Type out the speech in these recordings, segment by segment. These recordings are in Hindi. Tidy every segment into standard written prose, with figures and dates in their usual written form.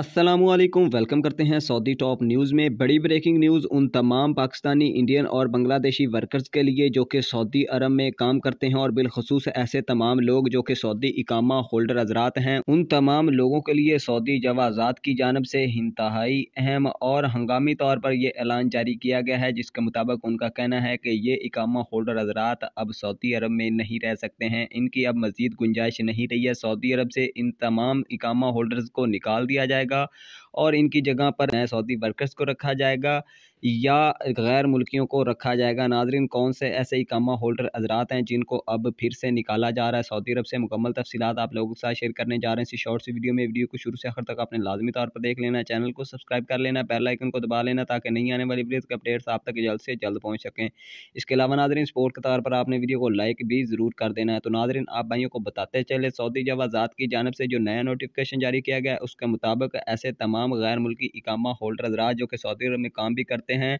अस्सलामुअलैकुम, वेलकम करते हैं सऊदी टॉप न्यूज़ में। बड़ी ब्रेकिंग न्यूज़ उन तमाम पाकिस्तानी, इंडियन और बांग्लादेशी वर्कर्स के लिए जो कि सऊदी अरब में काम करते हैं और बिलखसूस ऐसे तमाम लोग जो कि सऊदी इकामा होल्डर हजरात हैं, उन तमाम लोगों के लिए सऊदी जवाज़ात की जानब से इंतहाई अहम और हंगामी तौर पर यह ऐलान जारी किया गया है, जिसके मुताबिक उनका कहना है कि ये इकामा होल्डर हजरात अब सऊदी अरब में नहीं रह सकते हैं। इनकी अब मज़ीद गुंजाइश नहीं रही है। सऊदी अरब से इन तमाम इकामा होल्डर्स को निकाल दिया जाएगा और इनकी जगह पर नए सऊदी वर्कर्स को रखा जाएगा या गैर मुल्कियों को रखा जाएगा। नाज़रीन, कौन से ऐसे इकामा होल्डर हजरात हैं जिनको अब फिर से निकाला जा रहा है सऊदी अरब से, मुकम्मल तफसीलात आप लोगों के साथ शेयर करने जा रहे हैं इसी शॉर्ट सी वीडियो में। वीडियो को शुरू से आखिर तक आपने लाजमी तौर पर देख लेना है, चैनल को सब्सक्राइब कर लेना, बेल आइकन को दबा लेना ताकि नहीं आने वाली वीडियोज़ के अपडेट्स आप तक जल्द से जल्द पहुँच सकें। इसके अलावा नाज़रीन, सपोर्ट के तौर पर आपने वीडियो को लाइक भी ज़रूर कर देना है। तो नाज़रीन, आप भाइयों को बताते चले, सऊदी जवाज़ात की जानब से जो नया नोटिफिकेशन जारी किया गया है उसके मुताबिक ऐसे तमाम गैर मुल्की इकामा होल्डर हजरात जो कि सऊदी अरब में काम भी करते हैं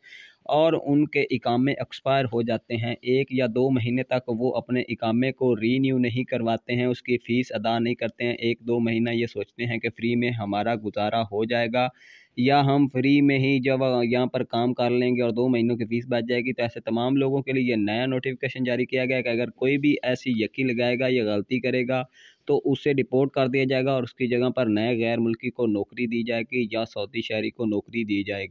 और उनके इकामे एक्सपायर हो जाते हैं, 1 या 2 महीने तक वो अपने इकामे को रीन्यू नहीं करवाते हैं, उसकी फ़ीस अदा नहीं करते हैं। 1-2 महीना ये सोचते हैं कि फ़्री में हमारा गुजारा हो जाएगा या हम फ्री में ही जब यहाँ पर काम कर लेंगे और 2 महीनों की फ़ीस बच जाएगी। तो ऐसे तमाम लोगों के लिए ये नया नोटिफिकेशन जारी किया गया है कि अगर कोई भी ऐसी यकी लगाएगा या गलती करेगा तो उसे डिपोर्ट कर दिया जाएगा और उसकी जगह पर नए गैर मुल्की को नौकरी दी जाएगी या सऊदी शहरी को नौकरी दी जाएगी।